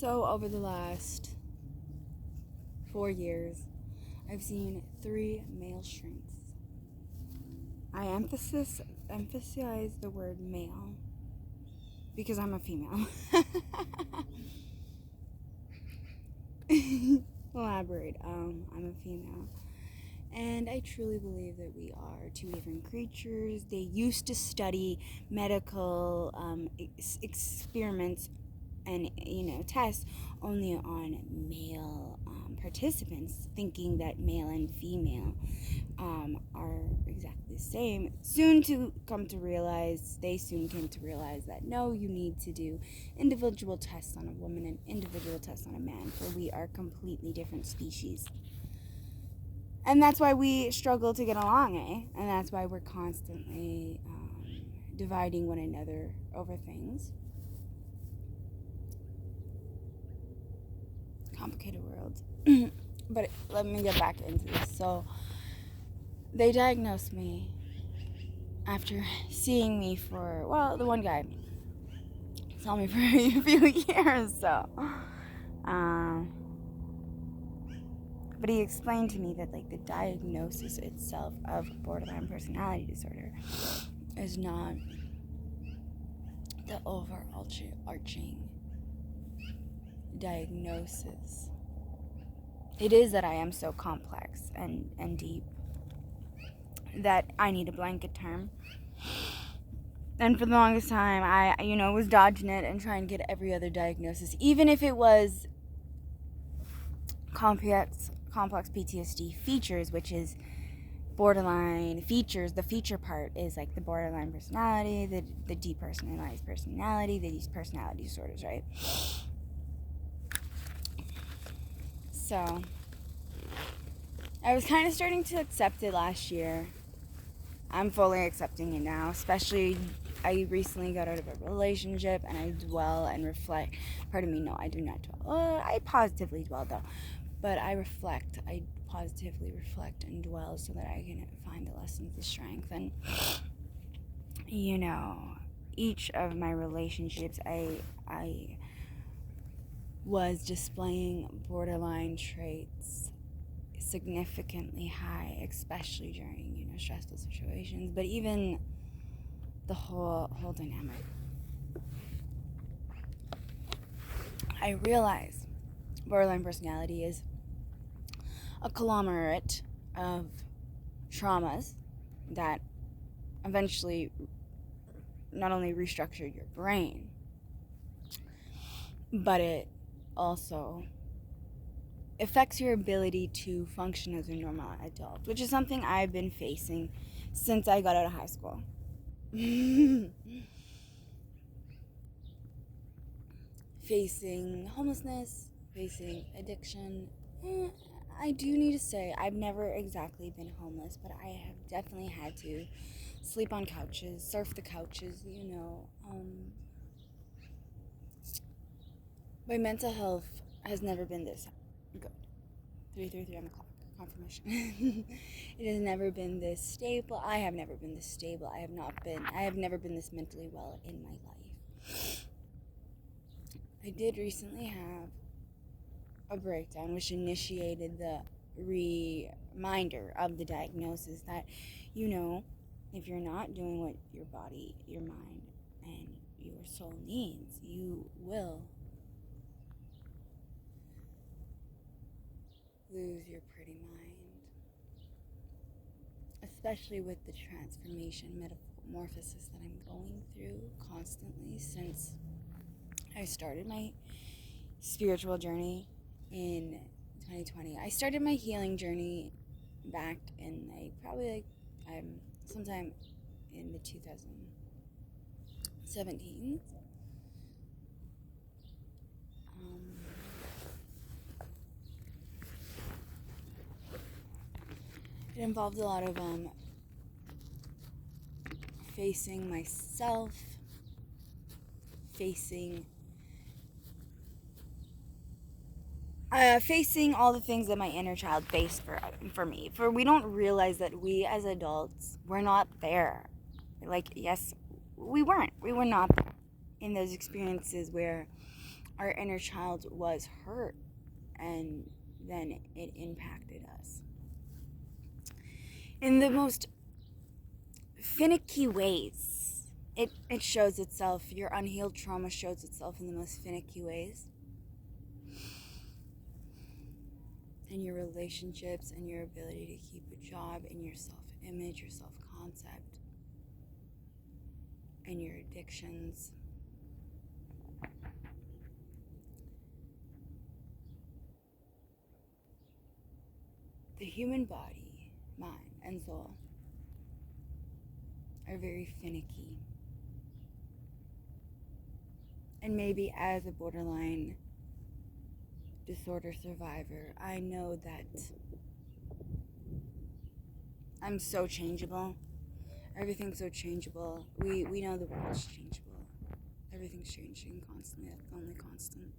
So over the last 4 years, I've seen 3 male shrinks. I emphasize the word male because I'm a female. Elaborate. I'm a female. And I truly believe that we are 2 different creatures. They used to study medical experiments and tests only on male participants, thinking that male and female are exactly the same. They soon came to realize that no, you need to do individual tests on a woman and individual tests on a man, for we are completely different species. And that's why we struggle to get along, And that's why we're constantly dividing one another over things. Complicated world. But let me get back into this. So they diagnosed me after seeing me for, the one guy saw me for a few years. So but he explained to me that the diagnosis itself of borderline personality disorder is not the overarching diagnosis. It is that I am so complex and deep that I need a blanket term. And for the longest time, I was dodging it and trying to get every other diagnosis, even if it was complex PTSD features, which is borderline features. The feature part is the borderline personality, the depersonalized personality, these personality disorders, right? So I was kind of starting to accept it last year. I'm fully accepting it now, especially I recently got out of a relationship and I dwell and reflect. Pardon me, no, I do not dwell. I positively dwell though, but I positively reflect and dwell so that I can find the lessons, the strength, and each of my relationships, I was displaying borderline traits significantly high, especially during stressful situations. But even the whole dynamic, I realize borderline personality is a conglomerate of traumas that eventually not only restructured your brain, but it also affects your ability to function as a normal adult, which is something I've been facing since I got out of high school. Facing homelessness, facing addiction. I do need to say, I've never exactly been homeless, but I have definitely had to sleep on couches, surf the couches, My mental health has never been this good. 3:33 on the clock. Confirmation. It has never been this stable. I have never been this stable. I have never been this mentally well in my life. I did recently have a breakdown, which initiated the reminder of the diagnosis that, if you're not doing what your body, your mind, and your soul needs, you will lose your pretty mind. Especially with the transformation, metamorphosis that I'm going through constantly since I started my spiritual journey in 2020. I started my healing journey back in sometime in the 2017. It involved a lot of facing myself, facing all the things that my inner child faced for me. For we don't realize that we as adults, we're not there. Yes, we weren't. We were not there in those experiences where our inner child was hurt, and then it impacted us in the most finicky ways. It shows itself. Your unhealed trauma shows itself in the most finicky ways. In your relationships and your ability to keep a job, and your self-image, your self-concept, and your addictions. The human body, mind, and soul are very finicky. And maybe as a borderline disorder survivor, I know that I'm so changeable. Everything's so changeable. We know the world's changeable. Everything's changing constantly. That's the only constant.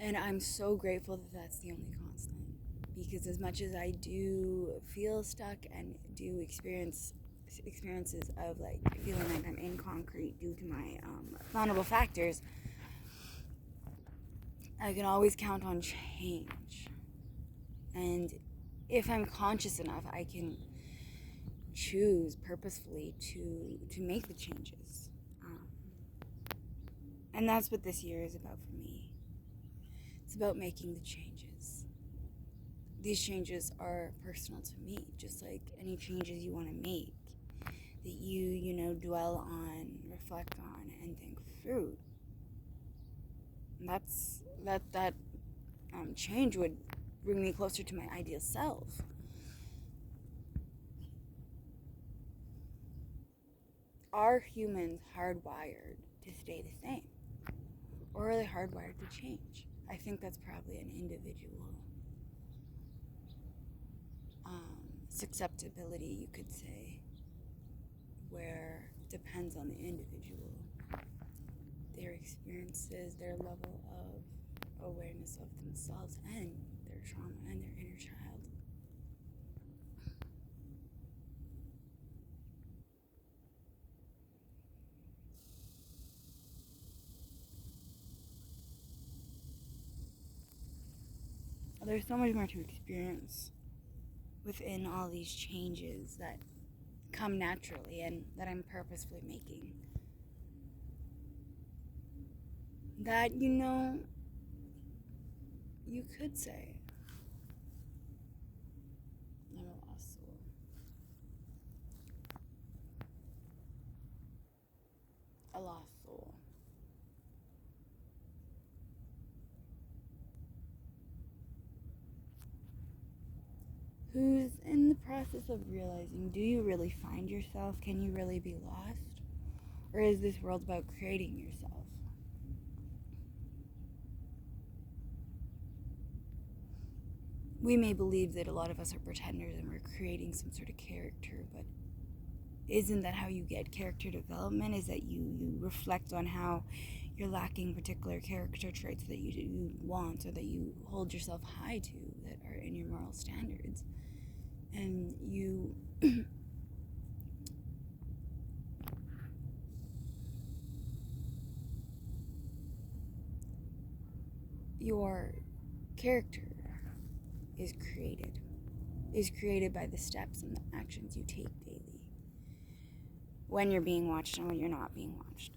And I'm so grateful that that's the only constant. Because as much as I do feel stuck and do experiences of like feeling like I'm in concrete due to my vulnerable factors, I can always count on change. And if I'm conscious enough, I can choose purposefully to make the changes. And that's what this year is about for me. It's about making the changes. These changes are personal to me, just like any changes you want to make that you dwell on, reflect on, and think through. And that change would bring me closer to my ideal self. Are humans hardwired to stay the same? Or are they hardwired to change? I think that's probably an individual susceptibility, you could say, where it depends on the individual, their experiences, their level of awareness of themselves and their trauma and their inner child. There's so much more to experience within all these changes that come naturally and that I'm purposefully making. That, you could say, I'm a lost soul. A lost soul. Who's in the process of realizing, do you really find yourself? Can you really be lost? Or is this world about creating yourself? We may believe that a lot of us are pretenders and we're creating some sort of character, but isn't that how you get character development? Is that you reflect on how you're lacking particular character traits that you want or that you hold yourself high to that are in your moral standards. And your character is created by the steps and the actions you take daily when you're being watched and when you're not being watched.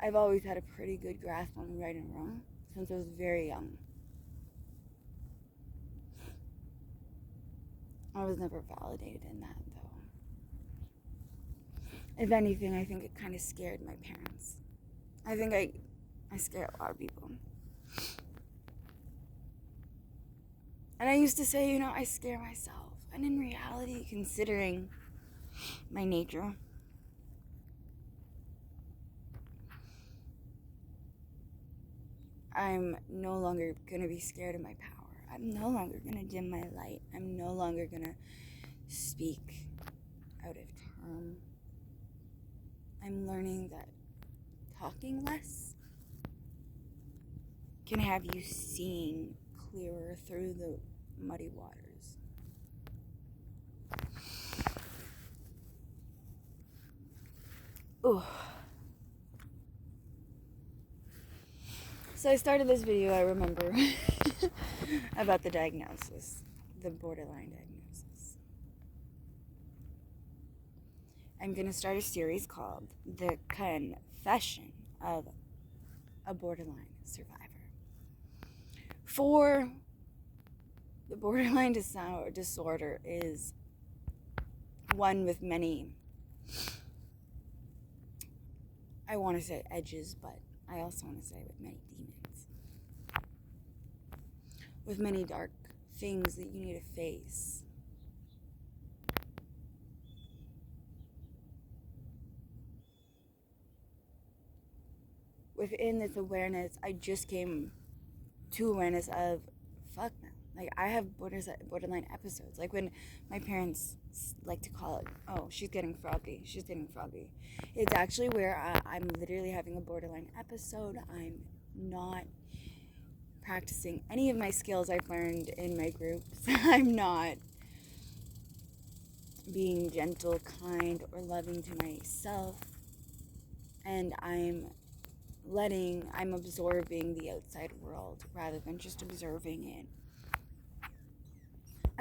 I've always had a pretty good grasp on right and wrong since I was very young. I was never validated in that, though. If anything, I think it kind of scared my parents. I think I scare a lot of people. And I used to say, I scare myself. And in reality, considering my nature, I'm no longer going to be scared of my power. I'm no longer going to dim my light. I'm no longer going to speak out of term. I'm learning that talking less can have you seeing clearer through the muddy waters. Ooh. So I started this video, I remember, about the diagnosis, the borderline diagnosis. I'm going to start a series called The Confession of a Borderline Survivor. For the borderline disorder is one with many, I want to say edges, but I also want to say with many demons. With many dark things that you need to face. Within this awareness, I just came to awareness of, fuck no. Like, I have borderline episodes. Like, when my parents like to call it, oh, she's getting froggy. She's getting froggy. It's actually where I'm literally having a borderline episode. I'm not practicing any of my skills I've learned in my groups. I'm not being gentle, kind, or loving to myself. And I'm absorbing the outside world rather than just observing it.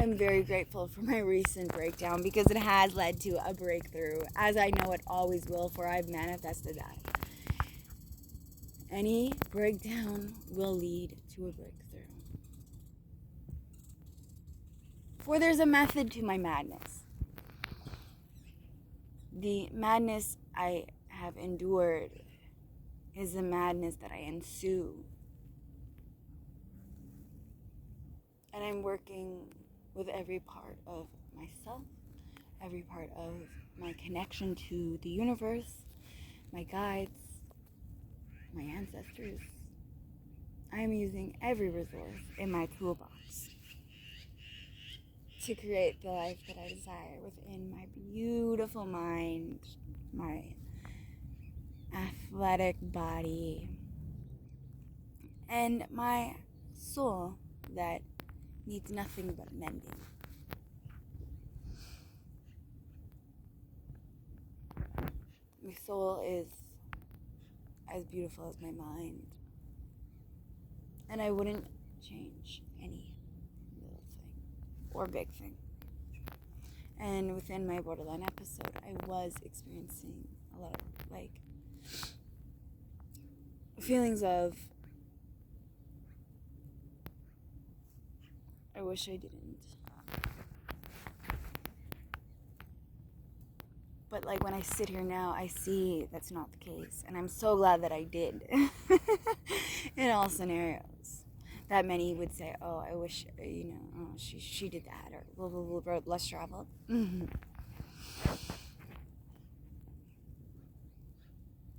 I'm very grateful for my recent breakdown because it has led to a breakthrough, as I know it always will, for I've manifested that. Any breakdown will lead to a breakthrough. For there's a method to my madness. The madness I have endured is the madness that I ensue. And I'm working with every part of myself, every part of my connection to the universe, my guides, my ancestors. I am using every resource in my toolbox to create the life that I desire within my beautiful mind, my athletic body, and my soul that needs nothing but mending. My soul is as beautiful as my mind, and I wouldn't change any little thing or big thing. And within my borderline episode, I was experiencing a lot of feelings of, I wish I didn't. But when I sit here now, I see that's not the case. And I'm so glad that I did. In all scenarios. That many would say, oh, I wish, oh, she did that. Or blah, blah, blah, road less traveled. Mm-hmm.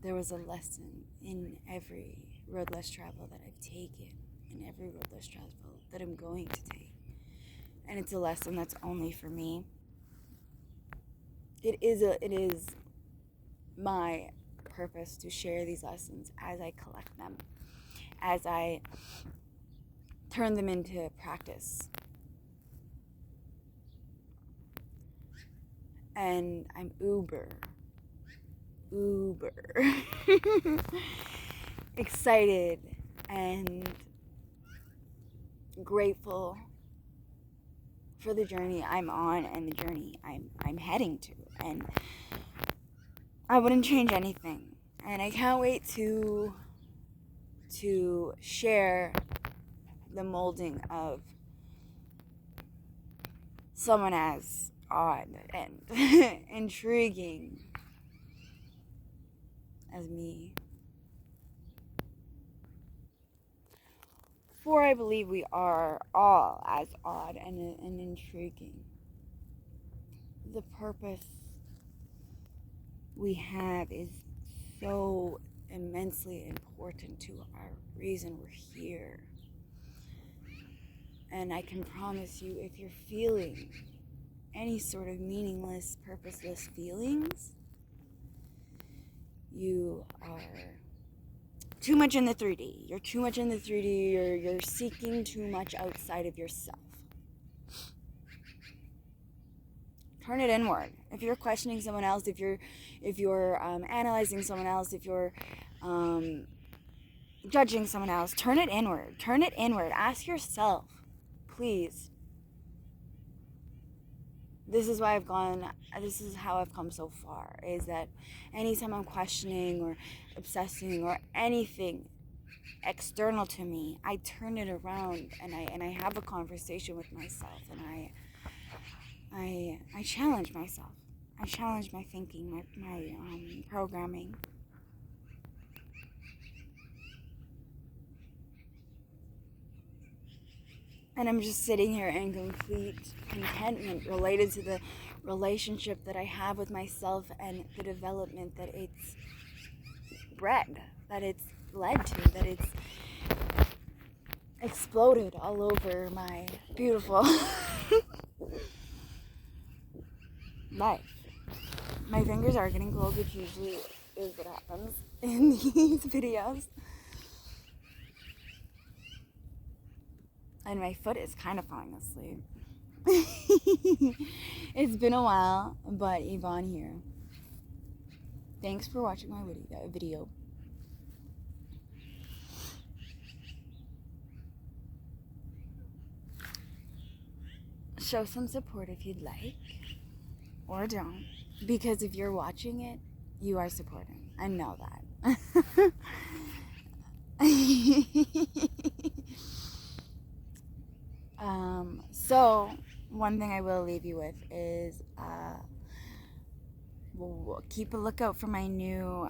There was a lesson in every road less traveled that I've taken. In every road less traveled that I'm going to take. And it's a lesson that's only for me. It is my purpose to share these lessons as I collect them, as I turn them into practice. And I'm uber excited and grateful for the journey I'm on and the journey I'm heading to. And I wouldn't change anything. And I can't wait to share the molding of someone as odd and intriguing as me. For I believe we are all as odd and intriguing. The purpose we have is so immensely important to our reason we're here. And I can promise you, if you're feeling any sort of meaningless, purposeless feelings, you are too much in the 3D. You're too much in the 3D. You're seeking too much outside of yourself. Turn it inward. If you're questioning someone else, if you're analyzing someone else, if you're judging someone else, turn it inward. Turn it inward. Ask yourself, please. This is how I've come so far, is that anytime I'm questioning or obsessing or anything external to me, I turn it around and I have a conversation with myself, and I challenge myself. I challenge my thinking, my programming. And I'm just sitting here in complete contentment related to the relationship that I have with myself and the development that it's bred, that it's led to, that it's exploded all over my beautiful life. My fingers are getting cold, which usually is what happens in these videos. And my foot is kind of falling asleep. It's been a while, but Yvonne here. Thanks for watching my video. Show some support if you'd like, or don't, because if you're watching it, you are supporting. I know that. So one thing I will leave you with is we'll keep a lookout for my new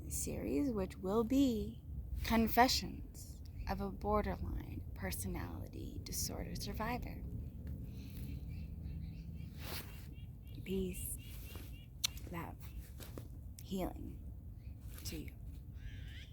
series, which will be Confessions of a Borderline Personality Disorder Survivor. Peace, love, healing to you.